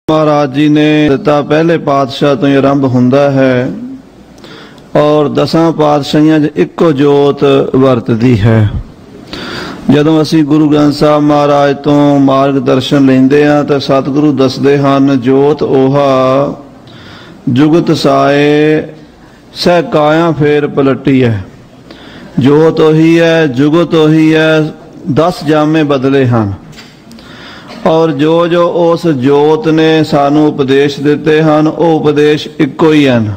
महाराज जी ने दिता पहले पातशाह तो आरंभ हुंदा है और 10 पातशाहियां इको जोत वरतदी है। जदों असी गुरु ग्रंथ साहब महाराज तो मार्गदर्शन लेंदे हां तो सतगुरु दसदे हन जोत ओहा जुगत साए सह काया फेर पलटी है। जोत ओही है, जुगत ओही है, 10 जामे बदले हैं और जो जो उस जोत ने सानू उपदेश दिते हैं वो उपदेश इको ही हैं।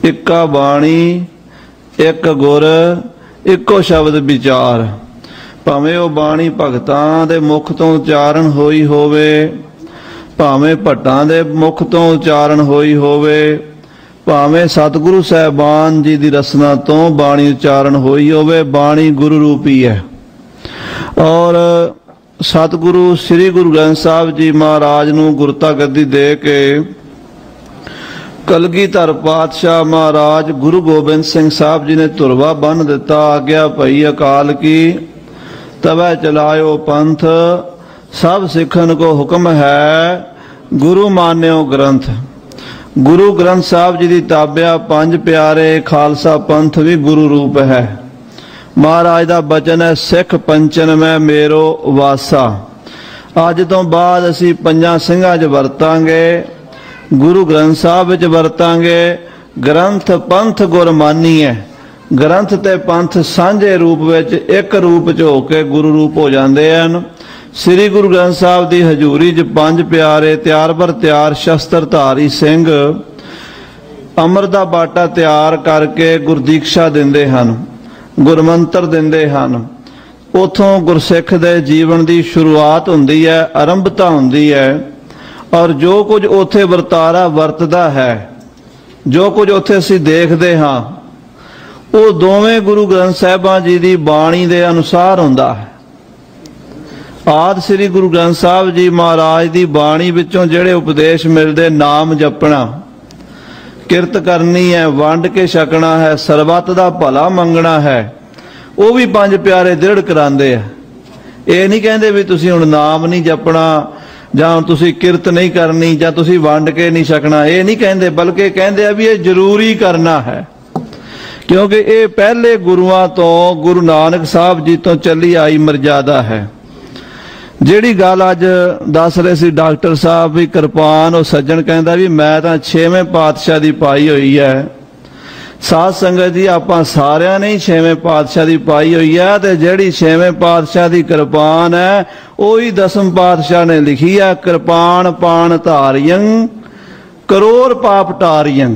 इक्का बाणी, एक गुर, इको शब्द विचार। भावें वो बाणी भगतां दे मुख तो उचारण होई होवे, भावें भट्टां दे मुख तो उचारण होई होवे, भावें सतगुरु साहबान जी दी रसना तो बाणी उचारण होई होवे। बाणी गुरु रूपी है और सतगुरु श्री गुरु ग्रंथ साहब जी महाराज नूं गुरता गद्दी दे के कलगीधर पातशाह महाराज गुरु गोबिंद सिंह साहब जी ने तुरवा बन दिता। आग्या भई अकाल की तवै चलायो पंथ, सब सिखन को हुक्म है गुरु मान्यो ग्रंथ। गुरु ग्रंथ साहब जी की ताबिया 5 प्यारे खालसा पंथ भी गुरु रूप है। महाराज का बचन है सिख पंचन में मेरो वासा। अज तो बाद असी 5 ਸਿੰਘਾਂ 'ਚ ਵਰਤਾਂਗੇ, गुरु ग्रंथ साहब विच वरतांगे। ग्रंथ पंथ गुरमानी है। ग्रंथ ते पंथ सांझे रूप विच एक रूप च होके गुरु रूप हो जाते हैं। श्री गुरु ग्रंथ साहब की हजूरी च 5 प्यारे तैयार बर तैयार शस्त्रधारी सिंह अमृत दा बाटा तैयार करके गुरदीक्षा दिंदे हन, गुरमंत्र दिंदे हन। उथों गुरसिख दे जीवन की शुरुआत हुंदी है, आरंभता हुंदी है और जो कुछ उथे वरतारा वरतदा है, जो कुछ उथे असी देखते हाँ वो दोवें गुरु ग्रंथ साहिबां जी की बाणी के अनुसार हुंदा है। आदि श्री गुरु ग्रंथ साहब जी महाराज की बाणी विचों जिहड़े उपदेश मिलते, नाम जपना, किरत करनी है, वंड के छकना है, सरबत का भला मंगना है, वो भी 5 प्यारे दृढ़ करांदे है। ये नहीं कहते भी तुसीं हुण नाम नहीं जपना जां तुसीं किरत नहीं करनी जां तुसीं वंड के नहीं छकना, ये नहीं कहते, बल्कि कहते हैं भी ये जरूरी करना है क्योंकि ये पहले गुरुआं तो गुरु नानक साहब जी तो चली आई मर्यादा है। जिहड़ी गल अज दस रहे सी डॉक्टर साहब भी किरपान और सज्जन कहता भी मैं तो 6वें पातशाह की पाई हुई है। साध संगत जी आपां सारियां ने 6वें पातशाह की पाई हुई है तो जिहड़ी 6वें पातशाह की किरपान है वही 10वें पातशाह ने लिखी है। किरपान पान धारियं करोड़ पाप टारियं।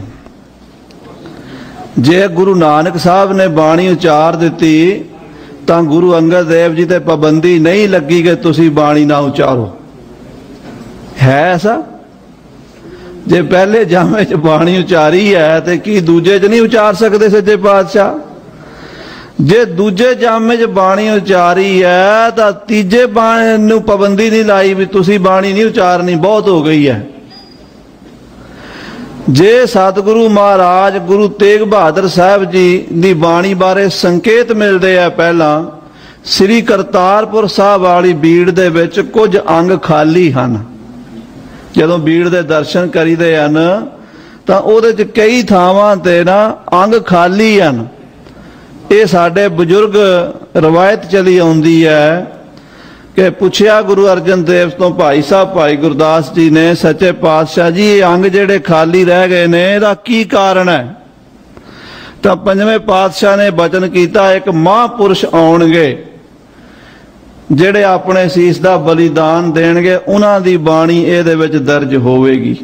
जे गुरु नानक साहब ने बाणी उचार दी तो गुरु अंगद देव जी ते पाबंदी नहीं लगी कि तुसी बाणी ना उचारो। है ऐसा? जे पहले जामे च बाणी उचारी है तो की दूजे च नहीं उचार सकते सच्चे पातशाह? जे दूजे जामे च बाणी उचारी है तो तीजे बाणी नूं पाबंदी नहीं लाई भी तुसी बाणी नहीं उचारनी, बहुत हो गई है। जे सतगुरु महाराज गुरु तेग बहादुर साहब जी की बाणी बारे संकेत मिलते हैं। पहला श्री करतारपुर साहब वाली बीड़ दे विच कुछ अंग खाली हैं। जदों बीड़ दे दर्शन करीदे हैं तो उहदे च कई थावां ते ना अंग खाली हैं। ये साडे बजुर्ग रवायत चली आउंदी है कि पूछया गुरु अर्जन देव तो भाई साहब भाई गुरदास जी ने, सच्चे पातशाह जी ये अंग जेड़े खाली रह गए ने इहदा की कारण है? तो 5वें पातशाह ने बचन किया एक महापुरुष आउणगे जेड़े अपने सीस का बलिदान देणगे, उन्हां दी बाणी इहदे विच दर्ज होवेगी।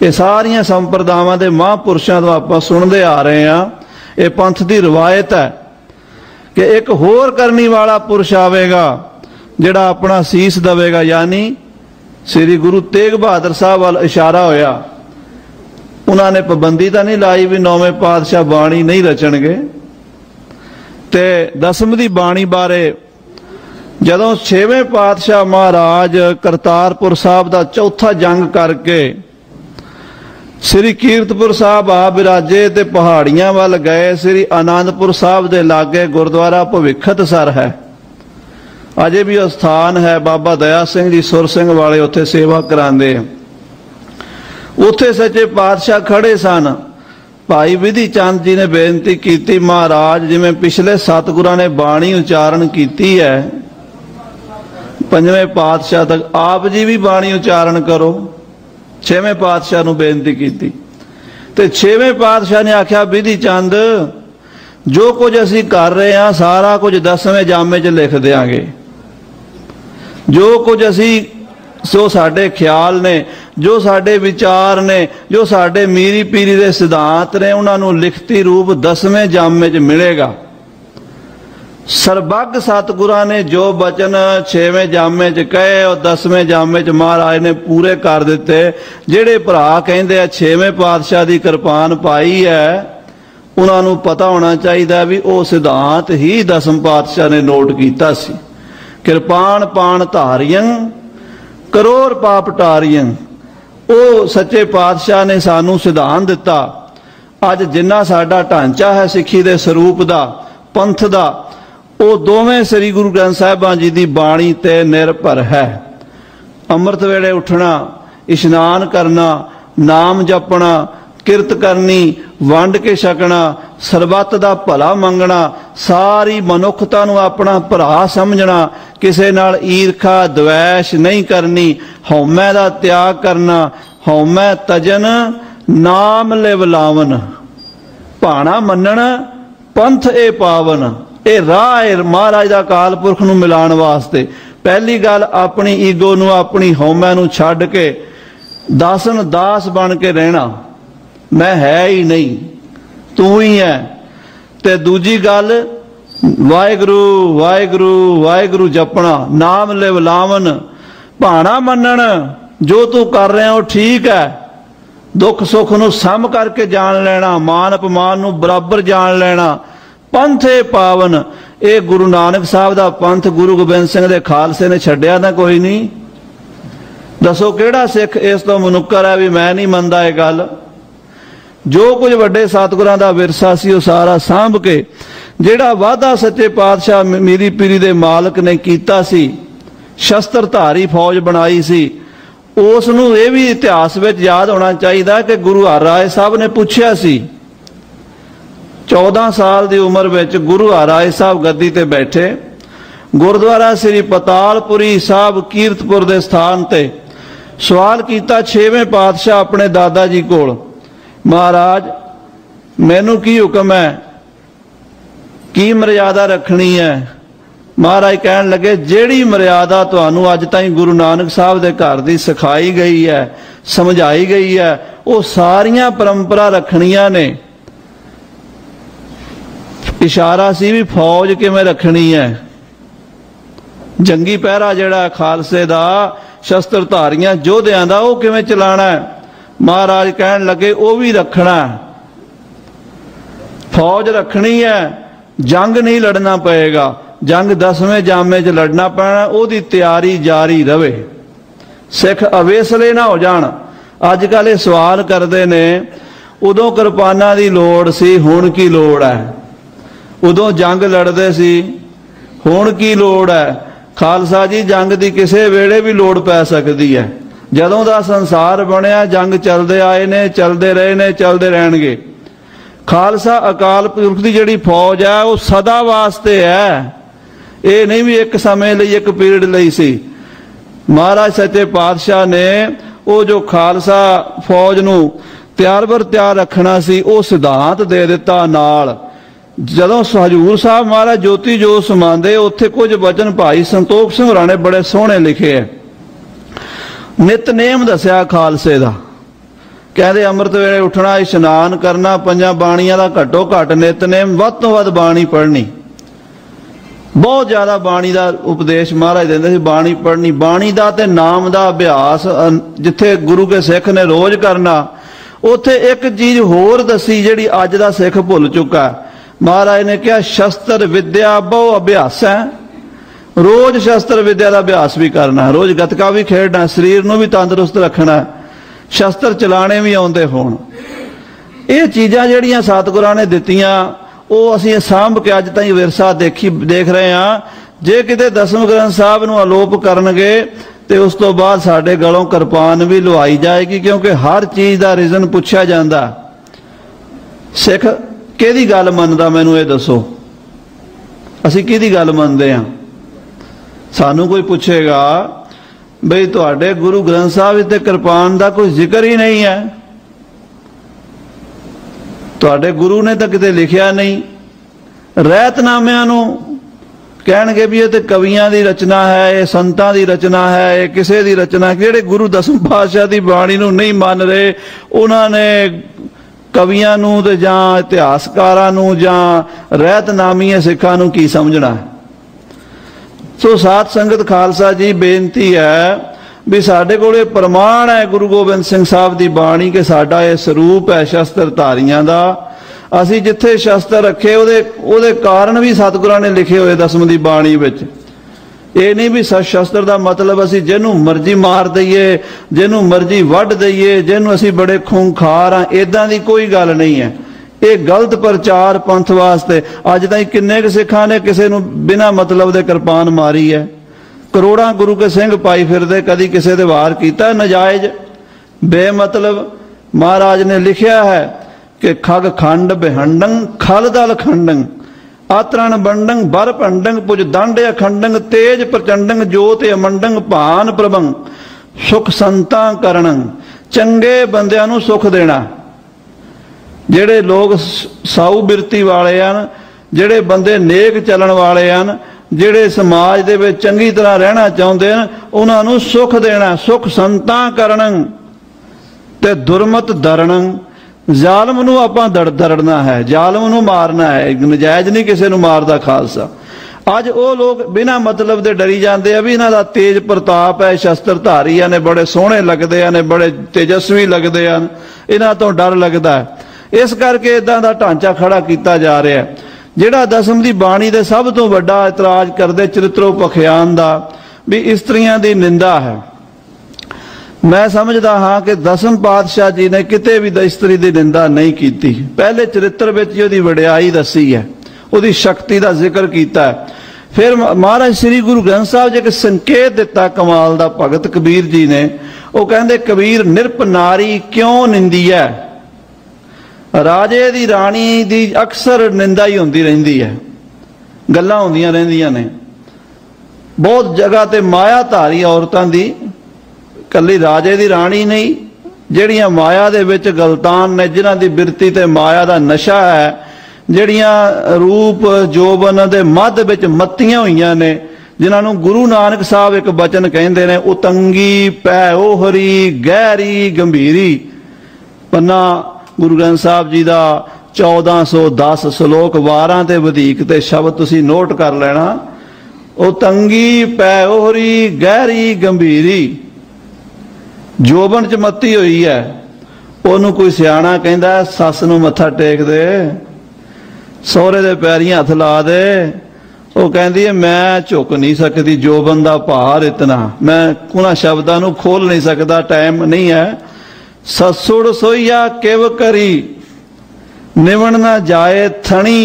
ये सारियां संप्रदावां दे महापुरुषां तो आपां सुणदे आ रहे हैं। ये पंथ दी रवायत है कि एक होर करनी वाला पुरुष आवेगा जिहड़ा अपना सीस देवेगा, यानी श्री गुरु तेग बहादुर साहब वाल इशारा होया। उन्होंने पाबंदी तो नहीं लाई भी 9वें पातशाह बाणी नहीं रचणगे। ते 10वीं दी बाणी बारे जदों 6वें पातशाह महाराज करतारपुर साहब का चौथा जंग करके श्री कीरतपुर साहब आ बिराजे ते पहाड़ियां वाल गए। श्री आनंदपुर साहब के लागे गुरुद्वारा भविखत सर है, अजे भी स्थान है बाबा दया सिंह जी सुर सिंह वाले उत्थे सेवा करांदे। उत्थे सच्चे पातशाह खड़े सन। भाई विधि चंद जी ने बेनती की, महाराज जिवें पिछले सतगुरां ने बाणी उचारण की है, पंजवें पातशाह तक आप जी भी बाणी उचारण करो। छेवें पातशाह नूं बेनती की ते छेवें पातशाह ने आख्या, विधि चंद जो कुछ असीं कर रहे हैं सारा कुछ 10वें जामे च लिख देंगे। जो कुछ असीं सो साडे ख्याल ने, जो साडे विचार ने, जो साडे मीरी पीरी दे सिद्धांत ने, उन्होंने लिखती रूप 10वें जामे च मिलेगा। सरबग सतगुरां ने जो बचन 6वें जामे च कहे और 10वें जामे च महाराज ने पूरे कर दिते। जेड़े भरा कहंदे 6वें पातशाह दी किरपान पाई है, उन्होंने पता होना चाहिए भी वो सिद्धांत ही 10वें पातशाह ने नोट किया सी। किरपान पान धारियं करोड़ पाप टारियं, वो सच्चे पातशाह ने सानू सिद्धांत दिता। अज जिन्ना साडा ढांचा है सिक्खी दे स्वरूप दा, पंथ दा, वो दोवें श्री गुरु ग्रंथ साहिबां जी दी बाणी ते निर्भर है। अमृत वेले उठना, इशनान करना, नाम जपना, किरत करनी, वंड के छकना, सरबत दा भला मंगना, सारी मनुखता नूं अपना भरा समझना, किसे नाल ईरखा द्वैश नहीं करनी, हौमै दा त्याग करना, हौमै तजन नाम लिवलावन, भाणा मनन पंथ ए पावन। ये राह है महाराज दा अकाल पुरख नूं मिलाण वास्ते। पहली गल अपनी ईगो नूं, अपनी हौमै नूं छड्ड के दासन दास बन के रहना, मैं है ही नहीं तू ही है। ते दूजी गल वाहिगुरु वाहिगुरु वाहिगुरु जपना, नाम लिवलावन, भाणा मनन, जो तू कर रहे हो ठीक है, दुख सुख नूं सम करके जान लेना, मान अपमान नूं बराबर जान लेना। पंथ ए पावन, ये गुरु नानक साहब दा पंथ गुरु गोबिंद सिंह दे खालसे ने छड्डिया तां कोई नहीं। दसो किहड़ा सिख इस तो मनुक्कर है भी मैं नहीं मनदा ये गल। जो कुछ वड्डे सतगुरां दा विरसा सी वो सारा सांभ के जिहड़ा वादा सच्चे पातशाह मीरी पीरी दे मालक ने कीता सी, शस्त्रधारी फौज बनाई सी, उस नूं ये भी इतिहास विच याद होना चाहिए कि गुरु हरराय साहब ने पूछया सी। 14 साल की उम्र विच गुरु हरराय साहब गद्दी ते बैठे, गुरुद्वारा श्री पतालपुरी साहब कीरतपुर के स्थान ते सवाल किया 6वें पातशाह अपने दादा जी कोल, महाराज मैनू की हुक्म है, की मर्यादा रखनी है। महाराज कहन लगे जेड़ी मर्यादा तुहानू अज ताईं गुरु नानक साहब दे घर दी सिखाई गई है, समझाई गई है, वो सारियां परंपरा रखनियां ने। इशारा सी भी फौज किवें रखनी है, जंगी पहरा जिहड़ा खालसे दा शस्त्रधारियां योधियां दा वो किवें चलाना है। महाराज कहन लगे वो भी रखना है, फौज रखनी है, जंग नहीं लड़ना पएगा, जंग 10वें जामे च लड़ना पैना, ओदी तैयारी जारी रवे, सिख अवेसले ना हो जाण। अजकल ये सवाल करते ने उदों किरपानां दी लोड़ सी, हुण की लोड़ है, उदों जंग लड़ते सी, हुण की लोड़ है। खालसा जी जंग की किसी वेले भी लोड़ पै सकती है, जदों दा संसार बनया जंग चलते आए ने, चलते रहे ने, चलते रहणगे। खालसा अकाल पुरख की जिहड़ी फौज है वो सदा वास्ते है, ये नहीं भी एक समय लई एक पीरियड लई सी। महाराज सच्चे पातशाह ने वो जो खालसा फौज नूं तैयार बर तैयार रखना सी, वो सिद्धांत दे दिता नाल। जदों हजूर साहब महाराज ज्योति जोत समांदे, उत्थे कुछ वचन भाई संतोख सिंह होरां ने बड़े सोहणे लिखे है। नितनेम दसिया खालसे दा, कहते अमृत वेले उठना, इशनान करना, 5 बाणियां दा घट्टो घट नितनेम, वध तों वध बाणी पढ़नी। बहुत ज्यादा बाणी दा उपदेश महाराज देंदे सी, बाणी पढ़नी, बाणी दा ते नाम दा अभ्यास जिथे गुरु के सिख ने रोज करना। उत्थे एक चीज होर दसी जिहड़ी अज दा सिख भुल चुका है। महाराज ने कहा शस्त्र विद्या बहु अभ्यास है, रोज शस्त्र विद्या का अभ्यास भी करना है, रोज गतका भी खेडना, शरीर नूं भी तंदुरुस्त रखना है, शस्त्र चलाने भी आउंदे होण। ये चीज़ां जिहड़ियां सतगुरां ने दित्तियां वो असीं सांभ के अज ताईं विरसा देख रहे हैं। जे किते दसम ग्रंथ साहब नूं आलोप करनगे ते उस तो बाद साडे गलों किरपान भी लुआई जाएगी, क्योंकि हर चीज़ का रीजन पुछया जाता। सिख किहदी गल मनदा, मैनूं ये दसो, असीं किहदी गल मनदे हां? सानूं कोई पुछेगा बई तुहाडे गुरु ग्रंथ साहब ते किरपान का कोई जिक्र ही नहीं है, तुहाडे गुरु ने तो किते लिखिया नहीं। रहतनामिਆਂ ਨੂੰ कहणगे भी ये तो कवियां की रचना है, ये संतां की रचना है, ये किसी की रचना। किहड़े गुरु दसम पातशाह की बाणी नूं नहीं मान रहे, उन्होंने कवियां नूं ते जां इतिहासकारां नूं जां रहतनामी सिखां नूं की समझना है। सो साध संगत खालसा जी, बेनती है भी साडे कोले प्रमाण है गुरु गोबिंद सिंह साहब की बाणी के साडा ये स्वरूप है शस्त्रधारियां दा। असी जिथे शस्त्र रखे उहदे कारण भी सतगुरां ने लिखे हुए दसम की बाणी विच। ये नहीं भी शस्त्र का मतलब असी जिन्हों मर्जी मार दईए, जिन्हों मर्जी वढ दईए, जिन्हों असी बड़े खूंखार हाँ, इदां दी कोई गल नहीं है। ये गलत प्रचार पंथ वास्ते। अज ताईं किन्ने सिखां ने किसी नूं बिना मतलब दे किरपान मारी है? करोड़ां गुरु के सिंह पाई फिरदे, कदी किसी दे वार कीता नजायज बेमतलब? महाराज ने लिखिया है कि खग खंड बिहंडंग खल दल खंडंग आतरण बंडंग बर भंडंग पुज दंड अखंडंग तेज प्रचंडंग जोत अमंडंग भान प्रभंग सुख संतां करणंग। चंगे बंदियां नूं सुख देना। जिहड़े लोग साऊ बिरती वाले हैं, जिहड़े बंदे नेक चलन वाले हैं, जिहड़े समाज दे विच चंगी तरह रहना चाहुंदे हैं, उन्हां नूं सुख देना। सुख संतां करणंग ते दुरमत दरणंग। जालम नूं आपां दरड़ना है, जालम नूं मारना है, नजायज नहीं किसी नूं मारदा खालसा। अज वो लोग बिना मतलब दे डरी जाते हैं भी इन्हां दा तेज प्रताप है, शस्त्रधारी ने, बड़े सोहणे लगदे ने, बड़े तेजस्वी लगदे हैं, इन्हां तों डर लगदा है। इस करके इदां दा ढांचा खड़ा किया जा रहा है। जिहड़ा दसम की बाणी दे सब तो वड्डा इतराज करदे चरित्रोपख्यान दा भी इस्त्रियां दी निंदा है। मैं समझदा हाँ कि दसम पातशाह जी ने किते भी इस्त्री की निंदा नहीं की। पहले चरित्र में ही उसकी वडियाई दसी है, उसकी शक्ति का जिक्र किया है। फिर महाराज श्री गुरु ग्रंथ साहब जी एक संकेत दिता कमाल का भगत कबीर जी ने। वो कहते कबीर निरप नारी क्यों निंदी है? राजे दी राणी दी अक्सर निंदा ही होंदी रहिंदी है, गल्लां होंदियां रहिंदियां ने। बहुत जगह ते माया धारी औरतां दी, कली राजे दी राणी नहीं, जिहड़ियां माया दे विच गलतान ने, जिन्हां दी बिरती ते माया दा नशा है, जिहड़ियां रूप जोबन दे मध विच मत्तियां होईयां ने, जिन्हां नूं गुरु नानक साहब एक बचन कहंदे ने, उतंगी पै ओहरी गहरी गंभीरी। पन्ना गुरु ग्रंथ साहब जी का 1410 श्लोक 12 ते वधीक ते शब्द तुसीं नोट कर लेना। उतंगी पै ओहरी गहरी गंभीरी। जोबन च मत्ती हुई है, उन्होंने कोई सियाणा कहता सस नूं मत्था टेक दे, सौहरे दे पैरीं हथ ला दे। वो कहती है मैं झुक नहीं सकती, जोबन का भार इतना, मैं उन्हां शब्दां नूं खोल नहीं सकता, टाइम नहीं है। ससुड़ सोईया किव करी निवण ना जाए थणी।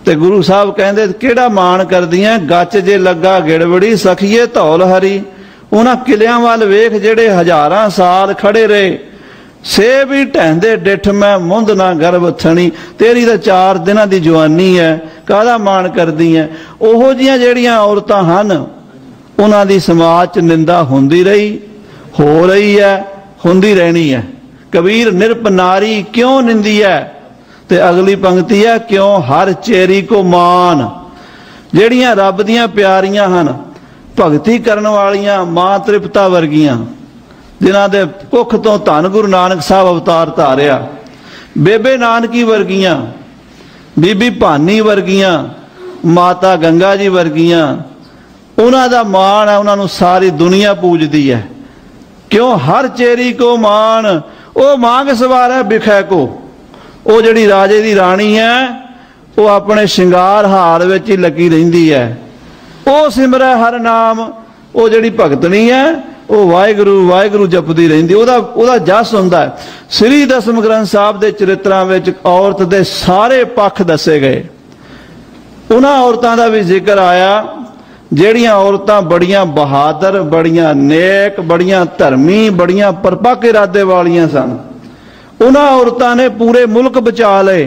ते गुरु साहब कहते केड़ा मान करदियां गच जे लगा गिड़बड़ी सखीए धौल हरी। उन्हां किलियां वाल वेख जेड़े हजारां साल खड़े रहे, से भी ढहंदे डिठ मैं मुंद ना गर्भ थणी। तेरी तो 4 दिनां दी जवानी है, काहदा मान करदी है। ओहो जिहियां जेड़ियां औरतां हन, उन्हां दी समाज च निंदा हुंदी रही, हो रही है, हुंदी रहनी है। कबीर निरप नारी क्यों निंदी है? ते अगली पंक्ति है क्यों हर चेरी को मान। जेड़ियां रब दियां प्यारियां हन, भगती करन वालियां, मां तृप्ता वर्गियां, जिन्हां दे कुख तो धन गुरु नानक साहब अवतार धारिया, बेबे नानकी वर्गियां, बीबी भानी वर्गियां, माता गंगा जी वर्गियां, उन्हां दा मान है, उन्हां नूं सारी दुनिया पूजदी है। क्यों हर चेरी को मान। वो मांग सवार है बिखै को। वो जिहड़ी राजे दी राणी है, वो अपने श्रृंगार हार विच ही लगी रहिंदी है। वो सिमरै हर नाम। वो जिहड़ी भगतनी है, वो वाहिगुरू वाहिगुरू जपदी रहिंदी, ओदा जस हुंदा है। श्री दसम ग्रंथ साहब दे चरित्रां विच औरत दे सारे पक्ष दसे गए। उन्हां औरतां दा भी जिक्र आया ਜਿਹੜੀਆਂ औरतां बड़ियां बहादुर, बड़ियां नेक, बड़ियां धर्मी, बड़ियां परपक्क इरादे वालियां सन। उन्हां औरतां ने पूरे मुल्क बचा लए,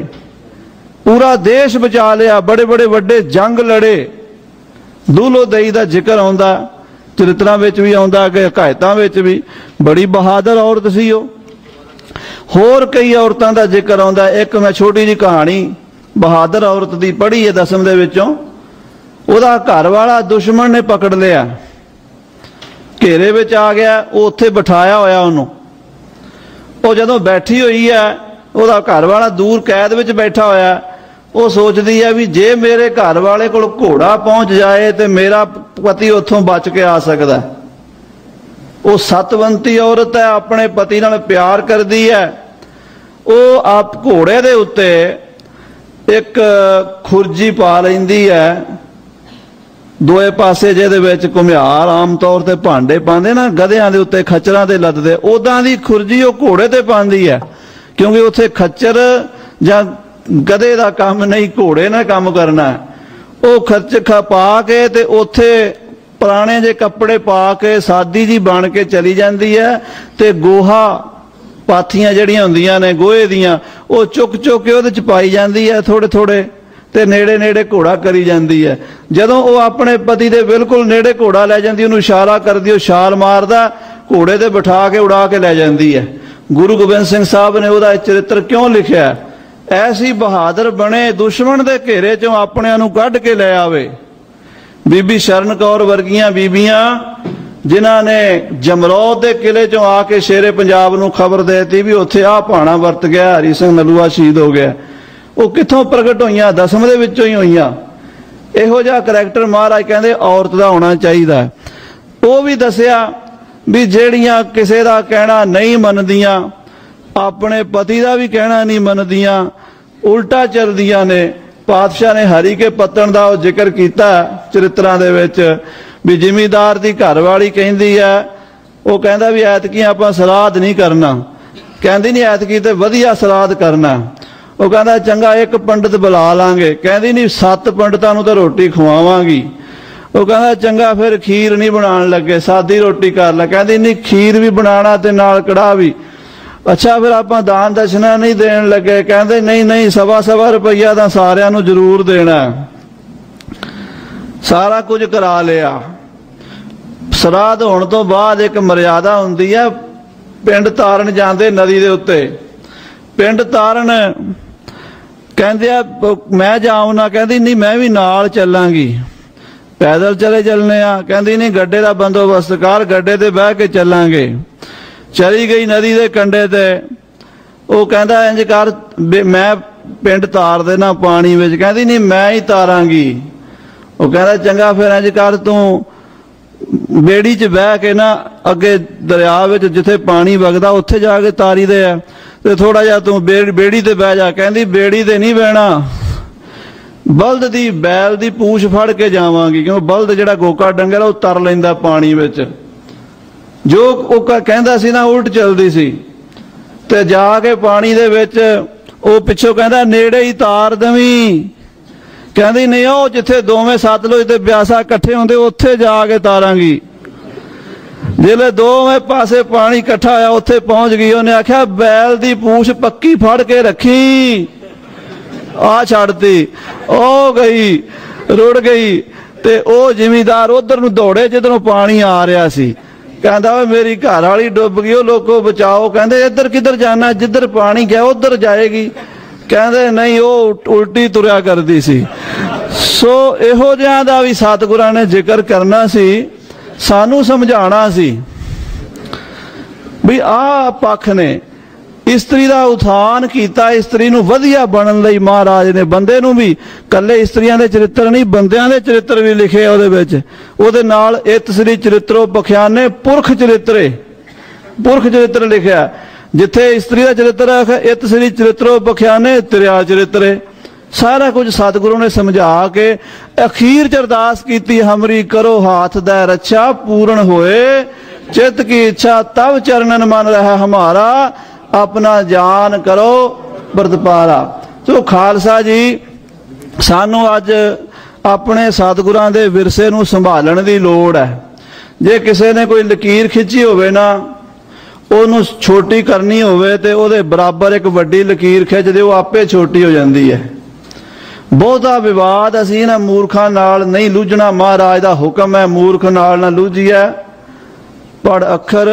पूरा देश बचा लिया, बड़े बड़े वड्डे जंग लड़े। दूलो दई का जिक्र आउंदा, चरित्रां विच भी आउंदा कि हकायतां विच भी। बड़ी बहादुर औरत सी वो। होर कई औरतां दा जिक्र आउंदा। एक मैं छोटी जी कहानी बहादुर औरत दी पढ़ी है 10वीं दे विचों। ਉਹਦਾ घर वाला दुश्मन ने पकड़ लिया, घेरे विच आ गया, वो उत्थे बिठाया होया उन्होंने। वो जदों बैठी हुई है, ਉਹਦਾ घर वाला दूर कैद विच बैठा होया, वो सोचती है भी जे मेरे घर वाले कोल घोड़ा पहुंच जाए तो मेरा पति उत्थों बच के आ सकता है। वो सतवंती औरत है, अपने पति नाल प्यार करती है। वो आप घोड़े दे उत्ते एक खुरजी पा लैंदी है, दोए पासे जिहदे विच घुमियार आम तौर ते भांडे पांदे ना गधेआं दे उत्ते खच्चरां ते लददे, उदां दी खुरजी वो घोड़े ते पांदी है, क्योंकि उत्थे खच्चर जां गधे दा काम नहीं, घोड़े ने काम करना है। वो खर्च पा के ते उत्थे पुराने जे कपड़े पा के सादी जी बन के चली जाती है, ते गोहा पाथियां जिहड़ियां हुंदियां ने गोहे दियां वो चुक चुक के उहदे च पाई जाती है, थोड़े थोड़े ते नेड़े नेड़े घोड़ा करी जाती है। जदों वो अपने पति दे बिल्कुल नेड़े घोड़ा लै जाती, उन्होंने इशारा करदी, वो छाल मारदा, घोड़े ते बिठा के उड़ा के लै जाती है। गुरु गोबिंद सिंह साहब ने उसदा चरित्र क्यों लिखिया? ऐसी बहादुर बने, दुश्मन के घेरे चों अपने नूं कढ के लै आवे। बीबी शरण कौर वर्गियां बीबियां जिन्हां ने जमरौद के किले चों आके शेरे पंजाब नूं खबर देती भी उत्थे आ भाणा वरत गया, हरी सिंह नलूआ शहीद हो गया। वो कित्थों प्रगट होईयां? 10वीं दे विचों ही होईयां। इहो जिहा करैक्टर महाराज कहंदे औरत दा होना चाहिदा। वो भी दसिया भी ਜਿਹੜੀਆਂ किसी का कहना नहीं मनदियां, अपने पति का भी कहना नहीं मनदियां, उल्टा चलदियां ने। पातशाह ने हरी के पत्तन का जिक्र किया चरित्रां दे विच भी जिमीदार की घरवाली कहंदी है, वो कहंदा भी ऐतकी आपां सलाद नहीं करना, कहंदी नहीं ऐतकी ते वधिया सलाद करना। वो कहंदा चंगा एक पंडित बुला लांगे, कहंदी नहीं 7 पंडितां नूं तां रोटी खवावांगी। वो कहंदा चंगा फिर खीर नहीं बनाने लगे, सादी रोटी कर ला, कहंदी नहीं खीर भी बनाना ते नाल कड़ाह भी। अच्छा फिर आपां दान दक्षिणा नहीं देण लगे, कहंदे नहीं नहीं 1.25 रुपया तां सारिआं नूं जरूर देना। सारा कुछ करा लिया। श्राद्ध होण तो बाद एक मर्यादा हुंदी है, पिंड तारन जांदे नदी दे उत्ते। पिंड तारन कहंदे मैं जाऊँ, कहंदी नहीं मैं भी नाल चलांगी। पैदल चले चलने आ, कहंदी नहीं गड्डे का बंदोबस्त कर, गड्डे ते बह के चलांगे। चली गई नदी के कंढे ते। वो कहंदा इंज कर मैं पिंड तार देना पानी विच, कहंदी नहीं मैं ही तारांगी। वो कहंदा चंगा फिर इंज कर तू बेड़ी च बह के ना अगे दरिया विच जिथे पानी वगदा उत्थे जाके तारी दे आ, ते थोड़ा जिहा तू बेड़ी ते बह जा। कहंदी बेड़ी ते नहीं बहना, बल्द दी बैल दी पूछ फड़ के जावांगी, क्यों बल्द जिहड़ा गोका डंगर वो तर लैंदा पानी विच। जो वो कहंदा सी ना उल्ट चलदी सी, ते जाके पानी दे विच वो पिछों कहंदा नेड़े ही तार दवीं, कहंदी नहीं ओ जिथे दोवें सतलुज ते ब्यासा इकट्ठे होंदे उत्थे जाके तारांगी। जिसले दोवें पासे पानी इकट्ठा होया उत्थे पहुंच गई, उन्हें आख्या बैल दी पूछ पक्की फड़ के रखी, आ छड़ती, ओ गई रुड़ गई। ते ओ जिमीदार उधर नूं दौड़े जिधरों पानी आ रहा सी, कहंदा मेरी घर वाली डुब गई, लोगों बचाओ। कहंदे इधर किधर जाना, जिधर पानी गया उधर जाएगी। कहंदे नहीं वो उल्टी तुरया करदी सी। सो इहो जिहां दा भी सतगुरां ने जिक्र करना सी, सानू समझाना सी भी आ पक्ष ने। इस्त्री का उत्थान किया, इस्त्री नूं वधिया बनन लई महाराज ने बंदे नूं भी कल्ले इस्त्रियां दे चरित्र नहीं बंदियां दे चरित्र भी लिखे उहदे विच। उहदे नाल इत श्री चरित्रो पखियाने पुरख चरित्र लिखिया। जिथे इस्त्री का चरित्र है इत श्री चरित्रो पखियाने त्रिया चरित्रे। सारा कुछ सतगुरु ने समझा के अखीर च अरदास की, हमरी करो हाथ दै रक्षा, पूर्ण होए चित्त की इच्छा, तब चरणन मन रहा हमारा, अपना जान करो बरतपारा। तो खालसा जी सानू अज ਆਪਣੇ ਸਤਿਗੁਰਾਂ ਦੇ ਵਿਰਸੇ ਨੂੰ ਸੰਭਾਲਣ ਦੀ ਲੋੜ ਹੈ। ਜੇ ਕਿਸੇ ਨੇ ਕੋਈ ਲਕੀਰ ਖਿੱਚੀ ਹੋਵੇ ਨਾ, ਉਹਨੂੰ ਛੋਟੀ ਕਰਨੀ ਹੋਵੇ ਤੇ ਉਹਦੇ ਬਰਾਬਰ ਇੱਕ ਵੱਡੀ ਲਕੀਰ ਖਿੱਚ ਦਿਓ, ਆਪੇ ਛੋਟੀ ਹੋ ਜਾਂਦੀ ਹੈ। ਬਹੁਤਾ ਵਿਵਾਦ ਅਸੀਂ ਇਹਨਾਂ ਮੂਰਖਾਂ ਨਾਲ ਨਹੀਂ ਲੁੱਝਣਾ। ਮਹਾਰਾਜ ਦਾ ਹੁਕਮ ਹੈ, ਮੂਰਖ ਨਾਲ ਨਾ ਲੁੱਝੀਐ, ਪੜ ਅੱਖਰ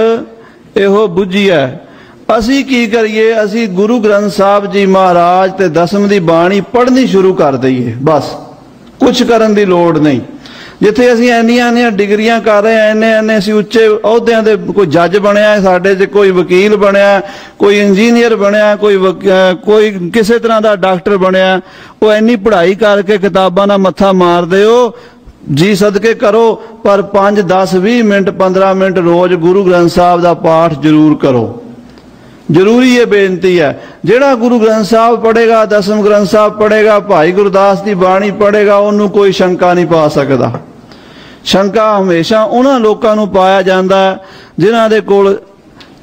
ਇਹੋ ਬੁੱਝੀਐ। ਅਸੀਂ ਕੀ ਕਰੀਏ? ਅਸੀਂ ਗੁਰੂ ਗ੍ਰੰਥ ਸਾਹਿਬ ਜੀ ਮਹਾਰਾਜ ਤੇ ਦਸਮ ਦੀ ਬਾਣੀ ਪੜ੍ਹਨੀ ਸ਼ੁਰੂ ਕਰ ਦਈਏ, ਬਸ। ਕੁਛ ਕਰਨ ਦੀ ਲੋੜ ਨਹੀਂ। ਜਿੱਥੇ ਅਸੀਂ ਇੰਨੀਆਂ ਡਿਗਰੀਆਂ ਕਰ ਰਹੇ ਹਾਂ, ਇੰਨੇ ਅਸੀਂ ਉੱਚੇ ਅਹੁਦਿਆਂ ਦੇ, ਕੋਈ ਜੱਜ ਬਣਿਆ ਸਾਡੇ 'ਚ, ਕੋਈ ਵਕੀਲ ਬਣਿਆ, ਕੋਈ ਇੰਜੀਨੀਅਰ ਬਣਿਆ, ਕੋਈ ਕਿਸੇ ਤਰ੍ਹਾਂ ਦਾ ਡਾਕਟਰ ਬਣਿਆ, ਉਹ ਇੰਨੀ ਪੜ੍ਹਾਈ ਕਰਕੇ ਕਿਤਾਬਾਂ ਨਾਲ ਮੱਥਾ ਮਾਰਦੇ ਹੋ। ਜੀ ਸਦਕੇ ਕਰੋ, ਪਰ 5, 10, 20 ਮਿੰਟ 15 ਮਿੰਟ ਰੋਜ਼ ਗੁਰੂ ਗ੍ਰੰਥ ਸਾਹਿਬ ਦਾ ਪਾਠ ਜ਼ਰੂਰ ਕਰੋ। ਜ਼ਰੂਰੀ ਇਹ ਬੇਨਤੀ ਹੈ। ਜਿਹੜਾ ਗੁਰੂ ਗ੍ਰੰਥ ਸਾਹਿਬ ਪੜ੍ਹੇਗਾ, ਦਸਮ ਗ੍ਰੰਥ ਸਾਹਿਬ ਪੜ੍ਹੇਗਾ, ਭਾਈ ਗੁਰਦਾਸ ਦੀ ਬਾਣੀ ਪੜ੍ਹੇਗਾ, ਉਹਨੂੰ ਕੋਈ ਸ਼ੰਕਾ ਨਹੀਂ ਪਾ ਸਕਦਾ। ਸ਼ੰਕਾ ਹਮੇਸ਼ਾ ਉਹਨਾਂ ਲੋਕਾਂ ਨੂੰ ਪਾਇਆ ਜਾਂਦਾ ਜਿਨ੍ਹਾਂ ਦੇ ਕੋਲ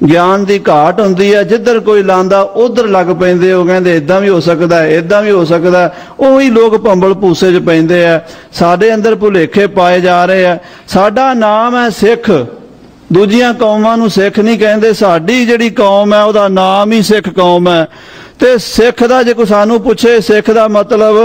ਗਿਆਨ ਦੀ ਘਾਟ ਹੁੰਦੀ ਹੈ। ਜਿੱਧਰ ਕੋਈ ਲਾਂਦਾ ਉਧਰ ਲੱਗ ਪੈਂਦੇ, ਉਹ ਕਹਿੰਦੇ ਇਦਾਂ ਵੀ ਹੋ ਸਕਦਾ, ਇਦਾਂ ਵੀ ਹੋ ਸਕਦਾ। ਉਹੀ ਲੋਕ ਭੰਬਲ ਭੂਸੇ 'ਚ ਪੈਂਦੇ ਆ। ਸਾਡੇ ਅੰਦਰ ਭੁਲੇਖੇ ਪਾਏ ਜਾ ਰਹੇ ਆ। ਸਾਡਾ ਨਾਮ ਹੈ ਸਿੱਖ। ਦੂਜੀਆਂ ਕੌਮਾਂ ਨੂੰ ਸਿੱਖ ਨਹੀਂ ਕਹਿੰਦੇ। ਸਾਡੀ ਜਿਹੜੀ ਕੌਮ ਹੈ ਉਹਦਾ ਨਾਮ ਹੀ ਸਿੱਖ ਕੌਮ ਹੈ। ਤੇ ਸਿੱਖ ਦਾ ਜੇ ਕੋਈ ਸਾਨੂੰ ਪੁੱਛੇ ਸਿੱਖ ਦਾ ਮਤਲਬ,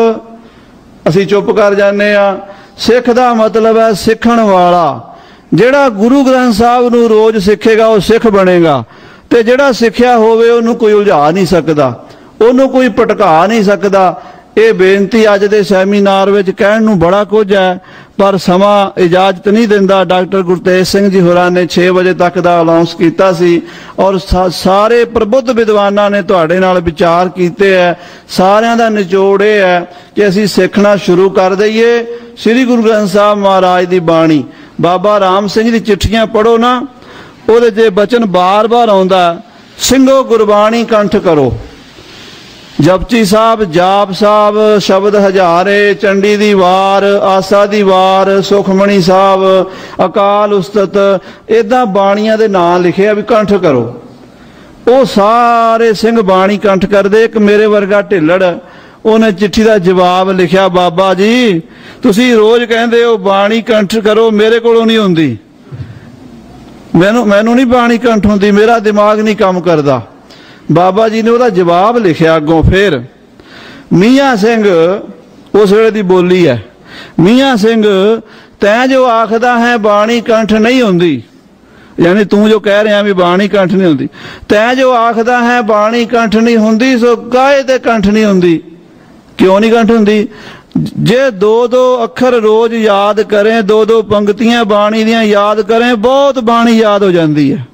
ਅਸੀਂ ਚੁੱਪ ਕਰ ਜਾਂਦੇ ਆ। ਸਿੱਖ ਦਾ ਮਤਲਬ ਹੈ ਸਿੱਖਣ ਵਾਲਾ। ਜਿਹੜਾ ਗੁਰੂ ਗ੍ਰੰਥ ਸਾਹਿਬ ਨੂੰ ਰੋਜ਼ ਸਿੱਖੇਗਾ ਉਹ ਸਿੱਖ ਬਣੇਗਾ। ਤੇ ਜਿਹੜਾ ਸਿੱਖਿਆ ਹੋਵੇ ਉਹਨੂੰ ਕੋਈ ਉਲਝਾ ਨਹੀਂ ਸਕਦਾ, ਉਹਨੂੰ ਕੋਈ ਭਟਕਾ ਨਹੀਂ ਸਕਦਾ। ਇਹ ਬੇਨਤੀ ਅੱਜ ਦੇ ਸੈਮੀਨਾਰ ਵਿੱਚ ਕਹਿਣ ਨੂੰ ਬੜਾ ਕੁਝ ਹੈ, ਪਰ ਸਮਾਂ ਇਜਾਜ਼ਤ ਨਹੀਂ ਦਿੰਦਾ। ਡਾਕਟਰ ਗੁਰਤੇਜ ਸਿੰਘ ਜੀ ਹੋਰਾਂ ਨੇ 6 ਵਜੇ ਤੱਕ ਦਾ ਅਨਾਉਂਸ ਕੀਤਾ ਸੀ, ਔਰ ਸਾਰੇ ਪ੍ਰਬੁੱਧ ਵਿਦਵਾਨਾਂ ਨੇ ਤੁਹਾਡੇ ਨਾਲ ਵਿਚਾਰ ਕੀਤੇ ਹੈ। ਸਾਰਿਆਂ ਦਾ ਨਿਚੋੜ ਇਹ ਹੈ ਕਿ ਅਸੀਂ ਸਿੱਖਣਾ ਸ਼ੁਰੂ ਕਰ ਦਈਏ। ਸ੍ਰੀ ਗੁਰੂ ਗ੍ਰੰਥ ਸਾਹਿਬ ਮਹਾਰਾਜ ਦੀ ਬਾਣੀ, ਬਾਬਾ ਰਾਮ ਸਿੰਘ ਦੀ ਚਿੱਠੀਆਂ ਪੜ੍ਹੋ ਨਾ, ਉਹਦੇ 'ਚ ਬਚਨ ਬਾਰ-ਬਾਰ ਆਉਂਦਾ, ਸਿੰਘੋ ਗੁਰਬਾਣੀ ਕੰਠ ਕਰੋ। ਜਪਜੀ ਸਾਹਿਬ, ਜਾਪ ਸਾਹਿਬ, ਸ਼ਬਦ ਹਜ਼ਾਰੇ, ਚੰਡੀ ਦੀ ਵਾਰ, ਆਸਾ ਦੀ ਵਾਰ, ਸੁਖਮਣੀ ਸਾਹਿਬ, ਅਕਾਲ ਉਸਤਤ, ਇਦਾਂ ਬਾਣੀਆਂ ਦੇ ਨਾਂ ਲਿਖੇ ਆ ਵੀ ਕੰਠ ਕਰੋ। ਉਹ ਸਾਰੇ ਸਿੰਘ ਬਾਣੀ ਕੰਠ ਕਰਦੇ। ਇੱਕ ਮੇਰੇ ਵਰਗਾ ਢਿੱਲੜ, ਉਹਨੇ ਚਿੱਠੀ ਦਾ ਜਵਾਬ ਲਿਖਿਆ, ਬਾਬਾ ਜੀ ਤੁਸੀਂ ਰੋਜ਼ ਕਹਿੰਦੇ ਹੋ ਬਾਣੀ ਕੰਠ ਕਰੋ, ਮੇਰੇ ਕੋਲੋਂ ਨਹੀਂ ਹੁੰਦੀ, ਮੈਨੂੰ ਨਹੀਂ ਬਾਣੀ ਕੰਠ ਹੁੰਦੀ, ਮੇਰਾ ਦਿਮਾਗ ਨਹੀਂ ਕੰਮ ਕਰਦਾ। ਬਾਬਾ ਜੀ ਨੇ ਉਹਦਾ ਜਵਾਬ ਲਿਖਿਆ ਅੱਗੋਂ। ਫਿਰ ਮੀਆਂ ਸਿੰਘ, ਉਸ ਵੇਲੇ ਦੀ ਬੋਲੀ ਹੈ, ਮੀਆਂ ਸਿੰਘ ਤੈਂ ਜੋ ਆਖਦਾ ਹੈ ਬਾਣੀ ਕੰਠ ਨਹੀਂ ਹੁੰਦੀ, यानी तू जो कह रहा भी बाणी कंठ नहीं होंदी, तै जो आखदा है बाणी कंठ नहीं होंदी, सो काहे ते कंठ नहीं होंदी? क्यों नहीं कंठ होंदी? जे 2-2 अखर रोज याद करें, 2-2 पंक्तियां बाणी दियां याद करें, बहुत बाणी याद हो जाती है।